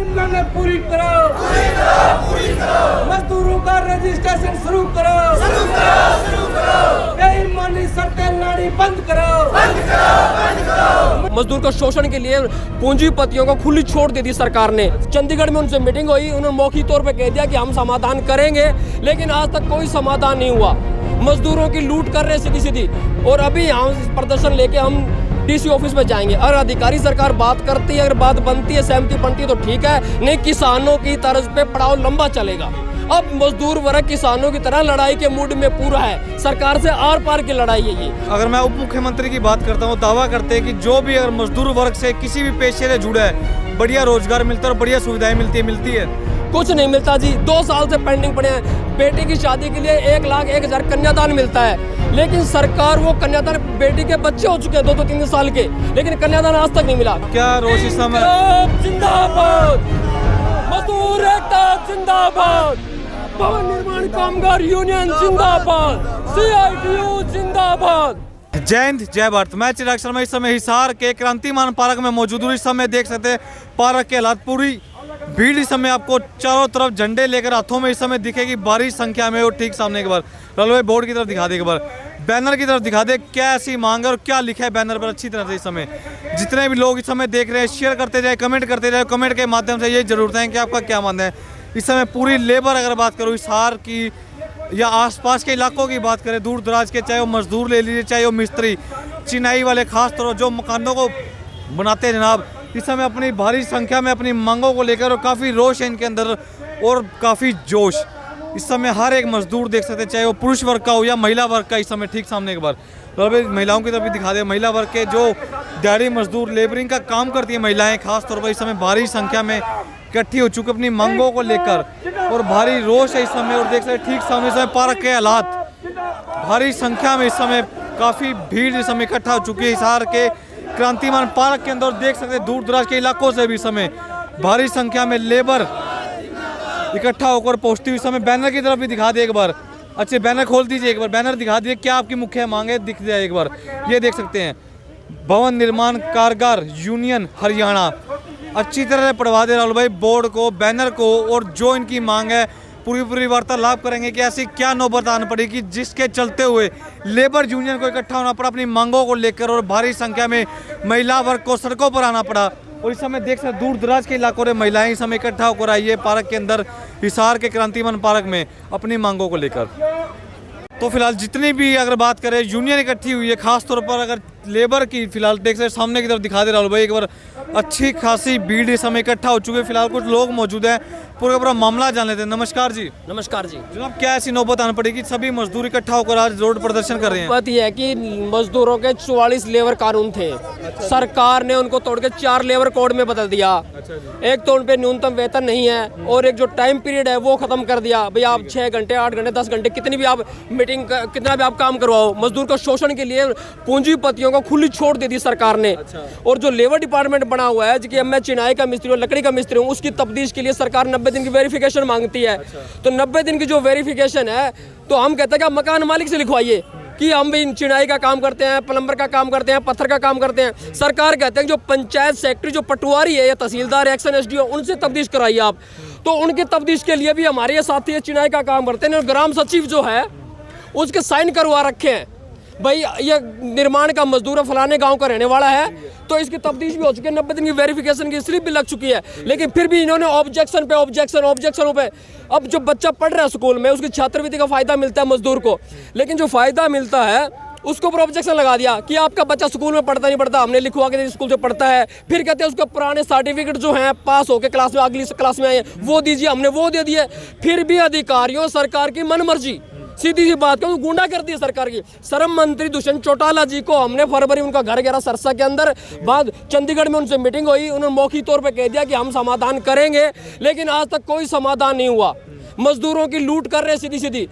निम्न पूरी करो, मजदूरों का रजिस्ट्रेशन शुरू करो, बेईमानी शर्तें लानी बंद करो। मजदूर को शोषण के लिए पूंजीपतियों को खुली छूट दे दी सरकार ने। चंडीगढ़ में उनसे मीटिंग हुई, उन्होंने मौखिक तौर पे कह दिया कि हम समाधान करेंगे, लेकिन आज तक कोई समाधान नहीं हुआ। मजदूरों की लूट कर रहे सीधी सीधी, और अभी हम प्रदर्शन लेके हम डीसी ऑफिस में जाएंगे। अगर अधिकारी सरकार बात करती है, अगर बात बनती है, सहमति बनती है तो ठीक है, नहीं किसानों की तर्ज पे पड़ाव लंबा चलेगा। अब मजदूर वर्ग किसानों की तरह लड़ाई के मूड में पूरा है, सरकार से आर पार की लड़ाई है ये। अगर मैं उप मुख्यमंत्री की बात करता हूँ, दावा करते हैं कि जो भी अगर मजदूर वर्ग से किसी भी पेशे से जुड़ा है, बढ़िया रोजगार मिलता है और बढ़िया सुविधाएं मिलती है। कुछ नहीं मिलता जी, 2 साल से पेंडिंग पड़े हैं। बेटी की शादी के लिए 1,01,000 कन्यादान मिलता है, लेकिन सरकार वो कन्यादान, बेटी के बच्चे हो चुके हैं 2-3 साल के, लेकिन कन्यादान आज तक नहीं मिला। क्या रोष इस समय? जिंदाबाद, मजदूर एकता जिंदाबाद, भवन निर्माण कामगार यूनियन जिंदाबाद, CITU जिंदाबाद। जय हिंद, जय भारत। मैं चिराग शर्मा इस समय हिसार के क्रांतिमान पार्क में मौजूद हूँ। इस समय देख सकते हैं पार्क के हालात, पूरी भीड़ इस समय आपको चारों तरफ झंडे लेकर हाथों में इस समय दिखेगी भारी संख्या में। और ठीक सामने एक बार रेलवे बोर्ड की तरफ दिखा दे, एक बार बैनर की तरफ दिखा दे, क्या ऐसी मांग है और क्या लिखा है बैनर पर अच्छी तरह से। इस समय जितने भी लोग इस समय देख रहे हैं, शेयर करते जाए, कमेंट करते जाए। कमेंट के माध्यम से ये जरूरत है कि आपका क्या मानना है। इस समय पूरी लेबर, अगर बात करूँ हिसार की या आसपास के इलाकों की बात करें, दूर दराज के, चाहे वो मजदूर ले लीजिए, चाहे वो मिस्त्री, चिनाई वाले, खास तौर जो मकानों को बनाते हैं जनाब, इस समय अपनी भारी संख्या में अपनी मांगों को लेकर, और काफ़ी रोष है इनके अंदर और काफ़ी जोश। इस समय हर एक मजदूर देख सकते हैं, चाहे वो पुरुष वर्ग का हो या महिला वर्ग का। इस समय ठीक सामने एक बार महिलाओं की तरफ भी दिखा दे। महिला वर्ग के जो दिहाड़ी मजदूर लेबरिंग का काम करती है महिलाएं, खास तौर पर इस समय भारी संख्या में इकट्ठी हो चुकी अपनी मांगों को लेकर, और भारी रोष है इस समय। और देख सकते ठीक सामने इस समय पार्क के हालात, भारी संख्या में इस समय काफ़ी भीड़ इस समय इकट्ठा हो चुकी है हिसार के क्रांतिमान पार्क के अंदर। देख सकते दूर दराज के इलाकों से भी इस समय भारी संख्या में लेबर इकट्ठा होकर पहुंचती हुई। समय बैनर की तरफ भी दिखा दे एक बार, अच्छे बैनर खोल दीजिए, एक बार बैनर दिखा दीजिए, क्या आपकी मुख्य मांगे दिख जाए एक बार। ये देख सकते हैं भवन निर्माण कामगार यूनियन हरियाणा, अच्छी तरह से पढ़वा दे राहुल भाई बोर्ड को, बैनर को, और जो इनकी मांग है पूरी वार्तालाप करेंगे कि ऐसी क्या नौबत आनी पड़ी कि जिसके चलते हुए लेबर यूनियन को इकट्ठा होना पड़ा अपनी मांगों को लेकर, और भारी संख्या में महिला वर्ग को सड़कों पर आना पड़ा। और इस समय देख सकते दूर दराज के इलाकों में महिलाएं इस समय इकट्ठा होकर आई है पार्क के अंदर, हिसार के क्रांतिमान पार्क में अपनी मांगों को लेकर। तो फिलहाल जितनी भी अगर बात करें यूनियन इकट्ठी हुई है, खास तौर पर अगर लेबर की, फिलहाल देख सकते सामने की तरफ दिखा दे राहुल भाई एक बार, अच्छी खासी भीड़ इस समय इकट्ठा हो चुकी है। फिलहाल कुछ लोग मौजूद हैं, पूरा मामला जान लेते हैं। नमस्कार जी। नमस्कार जी। जनाब, क्या ऐसी नौबत आनी पड़ी कि सभी मजदूर इकट्ठा होकर आज रोड प्रदर्शन कर रहे हैं? बात यह है कि मजदूरों के 44 लेबर कानून थे, सरकार ने उनको तोड़ के 4 लेबर कोड में बदल दिया। एक तो उन पे न्यूनतम वेतन नहीं है, और एक जो टाइम पीरियड है वो खत्म कर दिया। भाई आप 6 घंटे, 8 घंटे, 10 घंटे, कितनी भी आप मीटिंग, कितना भी आप काम करवाओ, मजदूर को शोषण के लिए पूंजीपतियों को खुली छूट दे दी सरकार ने। और जो लेबर डिपार्टमेंट बना हुआ है, कि मैं चिनाई का मिस्त्री हूँ, लकड़ी का मिस्त्री हूँ, उसकी तफ्तीश के लिए सरकार 90 दिन की वेरिफिकेशन मांगती है। तो 90 दिन की जो वेरिफिकेशन है, तो हम कहते हैं कि आप मकान मालिक से लिखवाइए कि हम भी चिनाई का काम करते हैं, प्लम्बर का काम करते हैं, पत्थर का काम करते हैं। सरकार कहते हैं कि जो पंचायत सेक्रेटरी, जो पटवारी है या तहसीलदार, एक्शन SDO, उनसे तफ्तीश कराइए आप। तो उनकी तफ्तीश के लिए भी हमारे ये साथी चिनाई का काम करते हैं, और ग्राम सचिव जो है उसके साइन करवा रखे हैं, भाई ये निर्माण का मजदूर है, फलाने गांव का रहने वाला है, तो इसकी तफ्तीश भी हो चुकी है, 90 दिन की वेरिफिकेशन की स्लिप भी लग चुकी है। लेकिन फिर भी इन्होंने ऑब्जेक्शन पे ऑब्जेक्शन पे, अब जो बच्चा पढ़ रहा है स्कूल में, उसकी छात्रवृत्ति का फायदा मिलता है मजदूर को, लेकिन जो फायदा मिलता है उसको ऊपर ऑब्जेक्शन लगा दिया कि आपका बच्चा स्कूल में पढ़ता नहीं पढ़ता, हमने लिखवा के स्कूल से पढ़ता है। फिर कहते हैं उसके पुराने सर्टिफिकेट जो हैं, पास होकर क्लास में, अगली क्लास में आए, वो दीजिए, हमने वो दे दिए। फिर भी अधिकारियों, सरकार की मनमर्जी, सीधी सी बात कहूँ, गुंडा करती है सरकार की। श्रम मंत्री दुष्यंत चौटाला जी को हमने फरवरी उनका घर घेरा सरसा के अंदर, बाद चंडीगढ़ में उनसे मीटिंग हुई, उन्होंने मौखिक तौर पे कह दिया कि हम समाधान करेंगे, लेकिन आज तक कोई समाधान नहीं हुआ। मजदूरों की लूट कर रहे सीधी सीधी,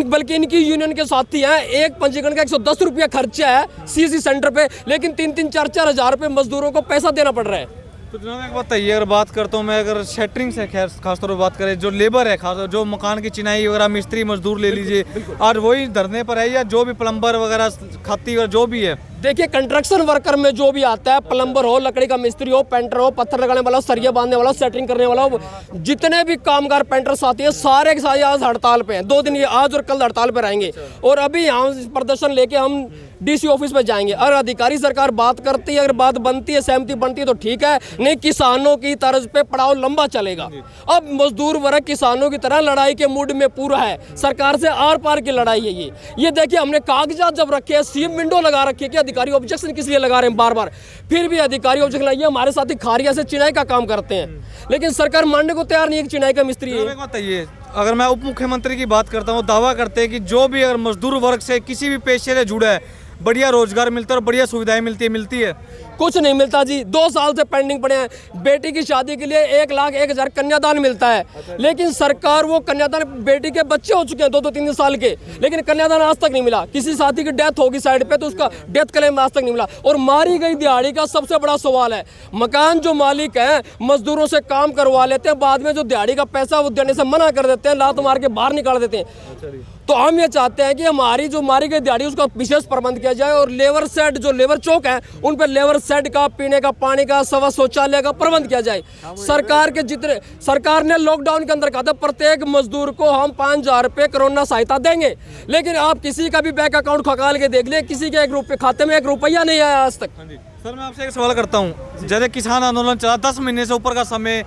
बल्कि इनकी यूनियन के साथी हैं, एक पंजीकरण का 110 रुपया खर्चा है CC सेंटर पे, लेकिन 3-4 हज़ार रुपये मजदूरों को पैसा देना पड़ रहा है। तो जनाब एक बताइए, अगर बात करता हूँ मैं, अगर शटरिंग से खैर खासतौर पर बात करें, जो लेबर है खास जो मकान की चिनाई वगैरह मिस्त्री मजदूर ले लीजिए, आज वही धरने पर है या जो भी प्लम्बर वगैरह खाती वगैरह जो भी है? देखिए कंस्ट्रक्शन वर्कर में जो भी आता है, प्लम्बर हो, लकड़ी का मिस्त्री हो, पेंटर हो, पत्थर लगाने वाला हो, सरिया बांधने वाला हो, सेटरिंग करने वाला हो, जितने भी कामगार पेंटर साथी है सारे के सारे आज हड़ताल पे हैं। 2 दिन ये आज और कल हड़ताल पे रहेंगे और अभी यहाँ प्रदर्शन लेके हम डीसी ऑफिस पे जाएंगे। अगर अधिकारी सरकार बात करती है, अगर बात बनती है, सहमति बनती है तो ठीक है, नहीं किसानों की तर्ज पे पड़ाव लंबा चलेगा। अब मजदूर वर्ग किसानों की तरह लड़ाई के मूड में पूरा है, सरकार से आर पार की लड़ाई है ये देखिए हमने कागजात जब रखे हैं, सीएम विंडो लगा रखी है कि अधिकारी ऑब्जेक्शन किस लिए लगा रहे हैं बार बार, फिर भी अधिकारी ऑब्जेक्शन लगाइए। हमारे साथी खारिया से चिनाई का काम करते हैं लेकिन सरकार मानने को तैयार नहीं है कि चिनाई का मिस्त्री है। बताइए, अगर मैं उप मुख्यमंत्री की बात करता हूँ, दावा करते हैं कि जो भी अगर मजदूर वर्ग से किसी भी पेशे से जुड़ा है, बढ़िया रोजगार मिलता है और बढ़िया सुविधाएं मिलती है। कुछ नहीं मिलता जी, 2 साल से पेंडिंग पड़े हैं। बेटी की शादी के लिए 1,01,000 कन्यादान मिलता है, लेकिन सरकार वो कन्यादान, बेटी के बच्चे हो चुके हैं 2-3 साल के, लेकिन कन्यादान आज तक नहीं मिला। किसी साथी की डेथ होगी साइड पे तो उसका डेथ क्लेम आज तक नहीं मिला। और मारी गई दिहाड़ी का सबसे बड़ा सवाल है, मकान जो मालिक है मजदूरों से काम करवा लेते हैं, बाद में जो दिहाड़ी का पैसा वो देने से मना कर देते हैं, लात मार के बाहर निकाल देते हैं। तो हम ये चाहते हैं कि हमारी जो मारी गई दिहाड़ी उसका विशेष प्रबंध किया जाए और लेबर शेड जो लेबर चौक है उन पर लेबर शेड का, पीने का पानी का, सवा शौचालय का प्रबंध किया जाए। सरकार ने लॉकडाउन के अंदर कहा था प्रत्येक मजदूर को हम 5,000 रुपये कोरोना सहायता देंगे, लेकिन आप किसी का भी बैंक अकाउंट खंगाल के देख ले, किसी के 1 रुपये खाते में 1 रुपया नहीं आया आज तक। सर मैं आपसे एक सवाल करता हूँ, जैसे किसान आंदोलन चला 10 महीने से ऊपर का समय,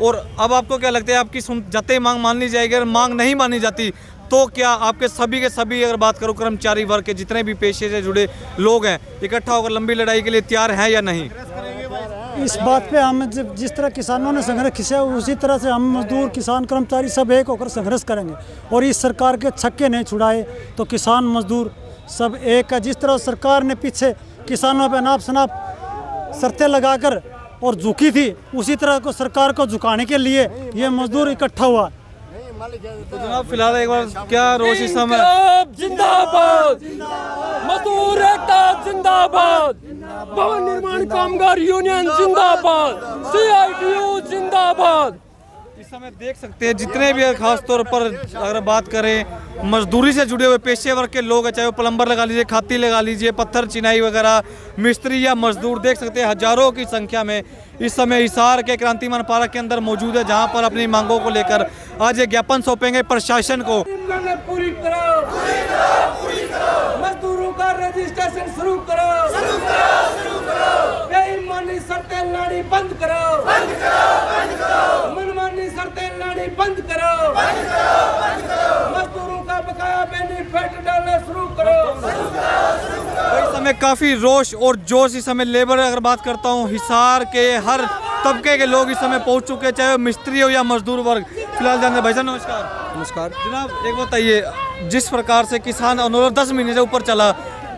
और अब आपको क्या लगता है आपकी जाते मांग मान ली जाएगी? अगर मांग नहीं मानी जाती तो क्या आपके सभी के सभी, अगर बात करूं कर्मचारी वर्ग के जितने भी पेशे से जुड़े लोग हैं, इकट्ठा होकर लंबी लड़ाई के लिए तैयार हैं या नहीं? इस बात पे हम जिस तरह किसानों ने संघर्ष किया उसी तरह से हम मजदूर, किसान, कर्मचारी सब एक होकर संघर्ष करेंगे और इस सरकार के छक्के नहीं छुड़ाए तो किसान मजदूर सब एक है। जिस तरह सरकार ने पीछे किसानों पे नाप शनाप शर्तें लगाकर और झुकी थी, उसी तरह को सरकार को झुकाने के लिए ये मजदूर इकट्ठा हुआ। तो जनाब फिलहाल एक बार क्या रोष इस समय? जिंदाबाद, मजदूर एकता जिंदाबाद, भवन निर्माण कामगार यूनियन जिंदाबाद, CITU जिंदाबाद। इस समय देख सकते हैं जितने भी खास तौर पर अगर बात करें मजदूरी से जुड़े हुए पेशे वर्ग के लोग हैं, चाहे वो प्लम्बर लगा लीजिए, खाती लगा लीजिए, पत्थर चिनाई वगैरह, मिस्त्री या मजदूर, देख सकते हैं हजारों की संख्या में इस समय हिसार के क्रांतिमान पार्क के अंदर मौजूद है, जहां पर अपनी मांगों को लेकर आज एक ज्ञापन सौंपेंगे प्रशासन को। पूरी करो, मजदूरों का रजिस्ट्रेशन शुरू करो, बेईमानी शर्तें लानी बंद करो, मनमानी शर्तें लानी बंद करो, मजदूरों का बकाया बेनिफिट डालना शुरू करो। इस समय काफी रोष और जोश इस समय लेबर, अगर बात करता हूँ हिसार के हर तबके के लोग इस समय पहुंच चुके हैं, चाहे वो मिस्त्री हो या मजदूर वर्ग। फिलहाल जानते भाई साहब नमस्कार। नमस्कार जनाब एक बताइए, जिस प्रकार से किसान आंदोलन 10 महीने से ऊपर चला,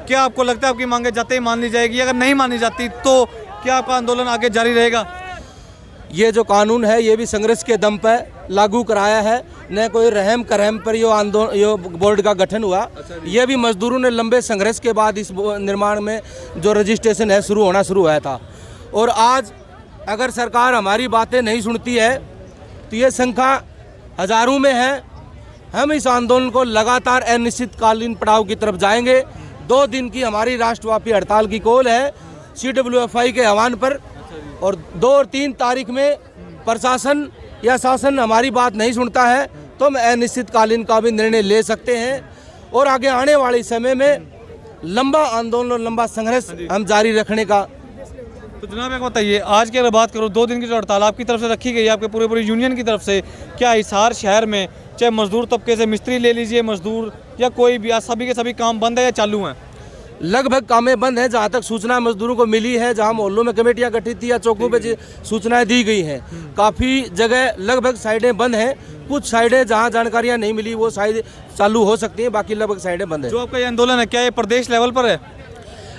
क्या आपको लगता है आपकी मांगे जाते ही मान ली जाएगी? अगर नहीं मानी जाती तो क्या आपका आंदोलन आगे जारी रहेगा? ये जो कानून है ये भी संघर्ष के दम पर लागू कराया है, न कोई रहम करहम पर ये आंदोलन, ये बोर्ड का गठन हुआ। ये भी मजदूरों ने लंबे संघर्ष के बाद इस निर्माण में जो रजिस्ट्रेशन है शुरू हुआ था। और आज अगर सरकार हमारी बातें नहीं सुनती है तो ये संख्या हजारों में है। हम इस आंदोलन को लगातार अनिश्चितकालीन पड़ाव की तरफ जाएंगे। 2 दिन की हमारी राष्ट्रव्यापी हड़ताल की कॉल है CWFI के आह्वान पर, और 2 और 3 तारीख में प्रशासन या शासन हमारी बात नहीं सुनता है तो हम अनिश्चितकालीन का भी निर्णय ले सकते हैं और आगे आने वाले समय में लंबा आंदोलन और लंबा संघर्ष हम जारी रखने का। तो जनाब एक बताइए, आज की अगर बात करूँ 2 दिन की जो हड़ताल आपकी तरफ से रखी गई है, आपके पूरे यूनियन की तरफ से, क्या हिसार शहर में चाहे मजदूर तबके से मिस्त्री ले लीजिए, मजदूर या कोई भी, आज सभी के सभी काम बंद है या चालू हैं? लगभग कामें बंद हैं। जहाँ तक सूचना मजदूरों को मिली है, जहाँ मोहल्लों में कमेटियाँ गठित थी या चौकों पे सूचनाएं दी गई हैं, काफ़ी जगह लगभग साइडें बंद हैं। कुछ साइडें जहाँ जानकारियाँ नहीं मिली वो साइड चालू हो सकती हैं, बाकी लगभग साइडें बंद हैं। जो आपका ये आंदोलन है क्या ये प्रदेश लेवल पर है?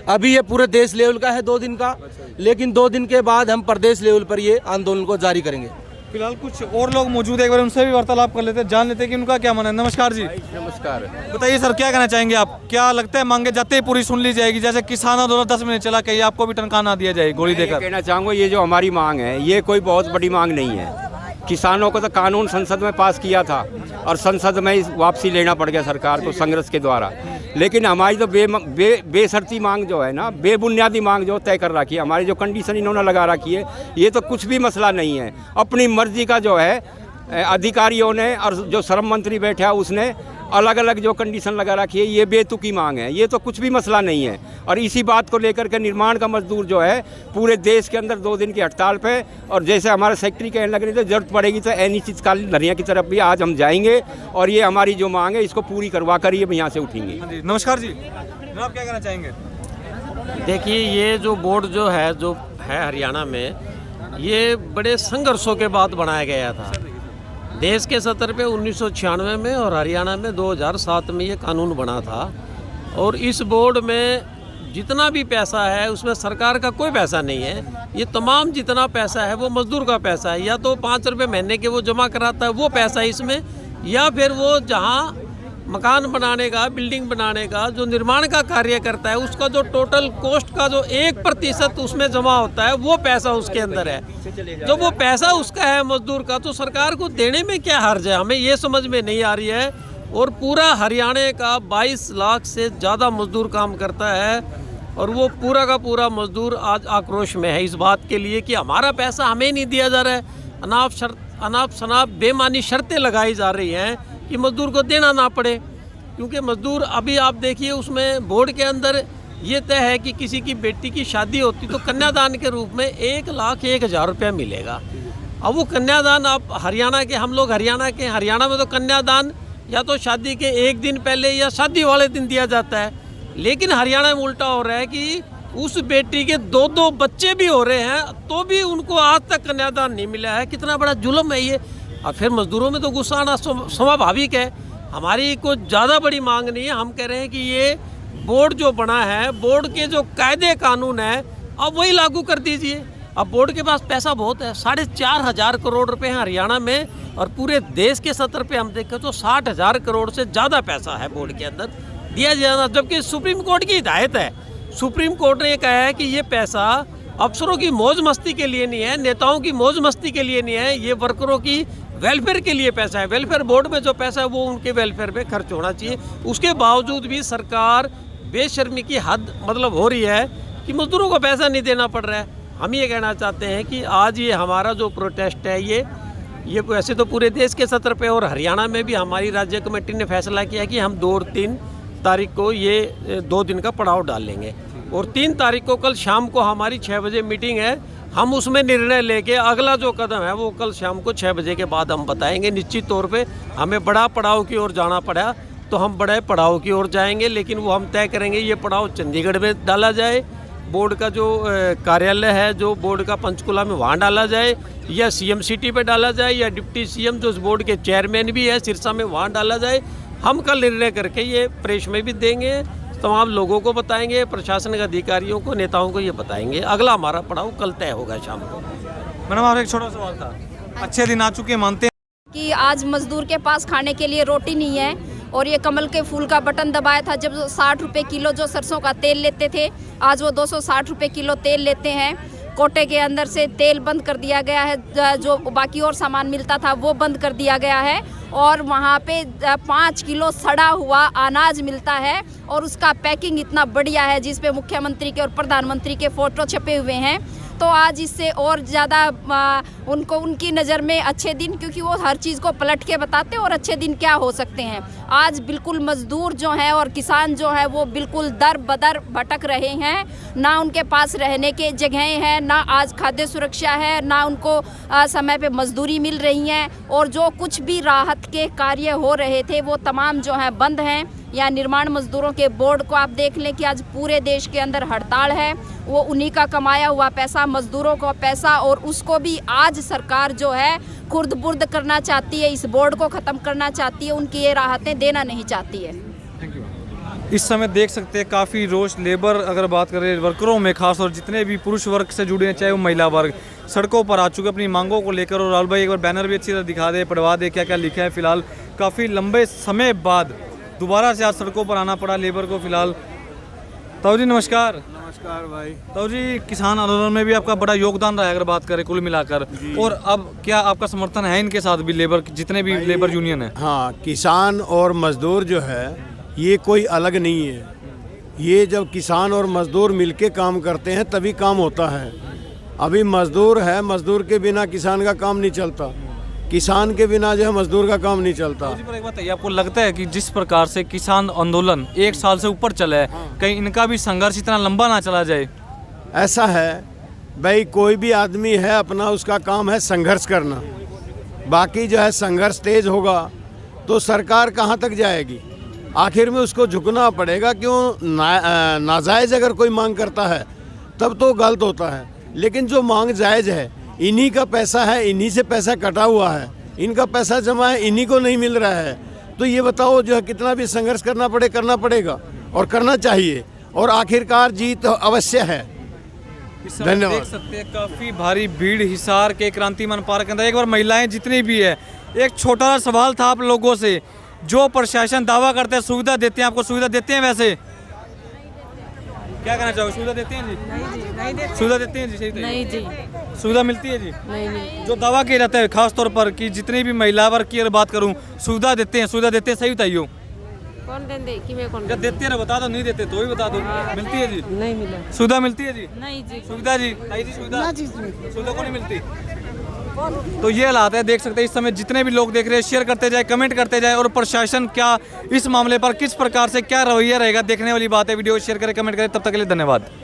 अभी ये पूरे देश लेवल का है 2 दिन का, लेकिन 2 दिन के बाद हम प्रदेश लेवल पर ये आंदोलन को जारी करेंगे। फिलहाल कुछ और लोग मौजूद है, एक बार उनसे भी वार्तालाप कर लेते हैं, जान लेते हैं कि उनका क्या मानना है। नमस्कार जी। नमस्कार। बताइए सर, क्या कहना चाहेंगे आप? क्या लगता है मांगे जाते ही पूरी सुन ली जाएगी? जैसे किसान आंदोलन 10 महीने चला, कहीं आपको भी टनकाना दिया जाए गोली मैं ये देकर? कहना चाहूँगा, ये जो हमारी मांग है ये कोई बहुत बड़ी मांग नहीं है। किसानों को तो कानून संसद में पास किया था और संसद में वापसी लेना पड़ गया सरकार को संघर्ष के द्वारा। लेकिन हमारी तो बेशर्ती मांग जो है ना, बेबुनियादी मांग जो तय कर रखी है, हमारी जो कंडीशन इन्होंने लगा रखी है, ये तो कुछ भी मसला नहीं है। अपनी मर्जी का जो है अधिकारियों ने और जो श्रम मंत्री बैठा उसने अलग अलग जो कंडीशन लगा रखी है, ये बेतुकी मांग है, ये तो कुछ भी मसला नहीं है। और इसी बात को लेकर के निर्माण का मजदूर जो है पूरे देश के अंदर 2 दिन की हड़ताल पे, और जैसे हमारे सेक्रेटरी कहने लग रही तो जरूरत पड़ेगी तो अनिश्चितकालीन धरना की तरफ भी आज हम जाएंगे और ये हमारी जो मांग है इसको पूरी करवा कर ये यहाँ से उठेंगे। हाँ जी, नमस्कार जी। आप क्या कहना चाहेंगे? देखिए, ये जो बोर्ड जो है हरियाणा में, ये बड़े संघर्षों के बाद बनाया गया था। देश के स्तर पे 1996 में और हरियाणा में 2007 में ये कानून बना था। और इस बोर्ड में जितना भी पैसा है उसमें सरकार का कोई पैसा नहीं है। ये तमाम जितना पैसा है वो मजदूर का पैसा है। या तो 5 रुपये महीने के वो जमा कराता है वो पैसा है इसमें, या फिर वो जहाँ मकान बनाने का, बिल्डिंग बनाने का जो निर्माण का कार्य करता है उसका जो टोटल कॉस्ट का जो 1% उसमें जमा होता है वो पैसा उसके अंदर है। जो वो पैसा उसका है मजदूर का, तो सरकार को देने में क्या हर्ज है, हमें ये समझ में नहीं आ रही है। और पूरा हरियाणा का 22 लाख से ज़्यादा मजदूर काम करता है और वो पूरा का पूरा मजदूर आज आक्रोश में है इस बात के लिए कि हमारा पैसा हमें नहीं दिया जा रहा है। अनाप शनाप बेमानी शर्तें लगाई जा रही हैं कि मजदूर को देना ना पड़े। क्योंकि मजदूर अभी आप देखिए उसमें बोर्ड के अंदर ये तय है कि किसी की बेटी की शादी होती तो कन्यादान के रूप में 1,01,000 रुपया मिलेगा। अब वो कन्यादान आप हरियाणा के, हम लोग हरियाणा में तो कन्यादान या तो शादी के 1 दिन पहले या शादी वाले दिन दिया जाता है। लेकिन हरियाणा में उल्टा हो रहा है कि उस बेटी के 2-2 बच्चे भी हो रहे हैं तो भी उनको आज तक कन्यादान नहीं मिला है। कितना बड़ा जुल्म है ये। और फिर मजदूरों में तो गुस्सा आना स्वाभाविक है। हमारी कोई ज़्यादा बड़ी मांग नहीं है। हम कह रहे हैं कि ये बोर्ड जो बना है, बोर्ड के जो कायदे कानून है अब वही लागू कर दीजिए। अब बोर्ड के पास पैसा बहुत है, 4,500 करोड़ रुपए हैं हरियाणा में, और पूरे देश के स्तर पे हम देखें तो 60,000 करोड़ से ज़्यादा पैसा है बोर्ड के अंदर दिया जाना। जबकि सुप्रीम कोर्ट की हिदायत है, सुप्रीम कोर्ट ने कहा है कि ये पैसा अफसरों की मौज मस्ती के लिए नहीं है, नेताओं की मौज मस्ती के लिए नहीं है, ये वर्करों की वेलफेयर के लिए पैसा है। वेलफेयर बोर्ड में जो पैसा है वो उनके वेलफेयर पे खर्च होना चाहिए। उसके बावजूद भी सरकार बेशर्मी की हद मतलब हो रही है कि मजदूरों को पैसा नहीं देना पड़ रहा है। हम ये कहना चाहते हैं कि आज ये हमारा जो प्रोटेस्ट है ये वैसे तो पूरे देश के स्तर पे और हरियाणा में भी हमारी राज्य कमेटी ने फैसला किया कि हम 2 और 3 तारीख को ये 2 दिन का पड़ाव डालेंगे। और 3 तारीख को कल शाम को हमारी 6 बजे मीटिंग है। हम उसमें निर्णय लेके अगला जो कदम है वो कल शाम को 6 बजे के बाद हम बताएंगे। निश्चित तौर पे हमें बड़ा पड़ाव की ओर जाना पड़ा तो हम बड़े पड़ाव की ओर जाएंगे, लेकिन वो हम तय करेंगे ये पड़ाव चंडीगढ़ में डाला जाए, बोर्ड का जो कार्यालय है जो बोर्ड का पंचकुला में वहाँ डाला जाए, या सीएम सिटी पे डाला जाए, या डिप्टी सीएम जो बोर्ड के चेयरमैन भी है सिरसा में वहाँ डाला जाए। हम कल निर्णय करके ये प्रेस में भी देंगे, तमाम लोगों को बताएंगे, प्रशासनिक अधिकारियों को, नेताओं को ये बताएंगे। अगला हमारा पड़ाव कल तय होगा शाम को। मैडम आप एक छोटा सवाल था, अच्छे दिन आ चुके मानते हैं कि आज मजदूर के पास खाने के लिए रोटी नहीं है और ये कमल के फूल का बटन दबाया था जब 60 रुपये किलो जो सरसों का तेल लेते थे, आज वो 260 रुपये किलो तेल लेते हैं। कोटे के अंदर से तेल बंद कर दिया गया है, जो बाकी और सामान मिलता था वो बंद कर दिया गया है। और वहाँ पे 5 किलो सड़ा हुआ अनाज मिलता है और उसका पैकिंग इतना बढ़िया है जिस पे मुख्यमंत्री के और प्रधानमंत्री के फ़ोटो छपे हुए हैं। तो आज इससे और ज़्यादा उनको उनकी नज़र में अच्छे दिन, क्योंकि वो हर चीज़ को पलट के बताते हैं और अच्छे दिन क्या हो सकते हैं। आज बिल्कुल मज़दूर जो हैं और किसान जो है वो बिल्कुल दर बदर भटक रहे हैं। ना उनके पास रहने के जगहें हैं, ना आज खाद्य सुरक्षा है, ना उनको समय पे मजदूरी मिल रही है, और जो कुछ भी राहत के कार्य हो रहे थे वो तमाम जो है बंद हैं। या निर्माण मजदूरों के बोर्ड को आप देख लें कि आज पूरे देश के अंदर हड़ताल है। वो उन्हीं का कमाया हुआ पैसा, मजदूरों का पैसा, और उसको भी आज सरकार जो है खुर्द बुर्द करना चाहती है, इस बोर्ड को ख़त्म करना चाहती है, उनकी ये राहतें देना नहीं चाहती है। इस समय देख सकते हैं काफ़ी रोष लेबर, अगर बात करें वर्करों में खास और जितने भी पुरुष वर्ग से जुड़े हैं, चाहे वो महिला वर्ग, सड़कों पर आ चुके अपनी मांगों को लेकर। और राहुल भाई एक बार बैनर भी अच्छी तरह दिखा दे, पढ़वा दे क्या क्या लिखा है। फिलहाल काफ़ी लंबे समय बाद दोबारा से आज सड़कों पर आना पड़ा लेबर को। फिलहाल ताऊ जी नमस्कार। नमस्कार भाई। ताऊ जी, किसान आंदोलन में भी आपका बड़ा योगदान रहा है अगर बात करें कुल मिलाकर, और अब क्या आपका समर्थन है इनके साथ भी, लेबर जितने भी लेबर यूनियन है? हाँ, किसान और मजदूर जो है ये कोई अलग नहीं है। ये जब किसान और मजदूर मिलके काम करते हैं तभी काम होता है। अभी मजदूर है, मजदूर के बिना किसान का काम नहीं चलता, किसान के बिना जो है मजदूर का काम नहीं चलता। पर एक बात बताइए, आपको लगता है कि जिस प्रकार से किसान आंदोलन 1 साल से ऊपर चला है, कहीं इनका भी संघर्ष इतना लंबा ना चला जाए? ऐसा है भाई, कोई भी आदमी है अपना, उसका काम है संघर्ष करना। बाकी जो है संघर्ष तेज होगा तो सरकार कहाँ तक जाएगी, आखिर में उसको झुकना पड़ेगा। क्यों नाजायज़ अगर कोई मांग करता है तब तो गलत होता है, लेकिन जो मांग जायज़ है, इन्हीं का पैसा है, इन्हीं से पैसा कटा हुआ है, इनका पैसा जमा है, इन्हीं को नहीं मिल रहा है, तो ये बताओ जो है कितना भी संघर्ष करना पड़ेगा और करना चाहिए, और आखिरकार जीत अवश्य है। धन्यवाद। देख सकते हैं काफ़ी भारी भीड़ हिसार के क्रांति मान पार्क के अंदर। एक बार महिलाएं जितनी भी है, एक छोटा सा सवाल था आप लोगों से, जो प्रशासन दावा करते हैं सुविधा देते हैं, आपको सुविधा देते हैं? वैसे क्या कहना चाहोगे, सुविधा देते हैं जी? नहीं देते। सुविधा देते हैं जी? सही नहीं जी। सुविधा मिलती है जी? नहीं। जो दावा किया जाता है खास तौर पर कि जितनी भी महिला वर्ग की अगर बात करूं, सुविधा देते हैं, सही बताइए। कौन देंगे कि मैं कौन क्या देते हैं ना, बता दो, नहीं देते तो भी बता दो। मिलती है जी? नहीं मिला। सुविधा मिलती है जी? नहीं जी। सुविधा जी, आई जी सुविधा? सुविधा को नहीं मिलती। तो ये हालात है, देख सकते हैं इस समय जितने भी लोग देख रहे हैं, शेयर करते जाए, कमेंट करते जाए, और प्रशासन क्या इस मामले पर किस प्रकार से क्या रवैया रहेगा, देखने वाली बात है। वीडियो शेयर करें, कमेंट करें, तब तक के लिए धन्यवाद।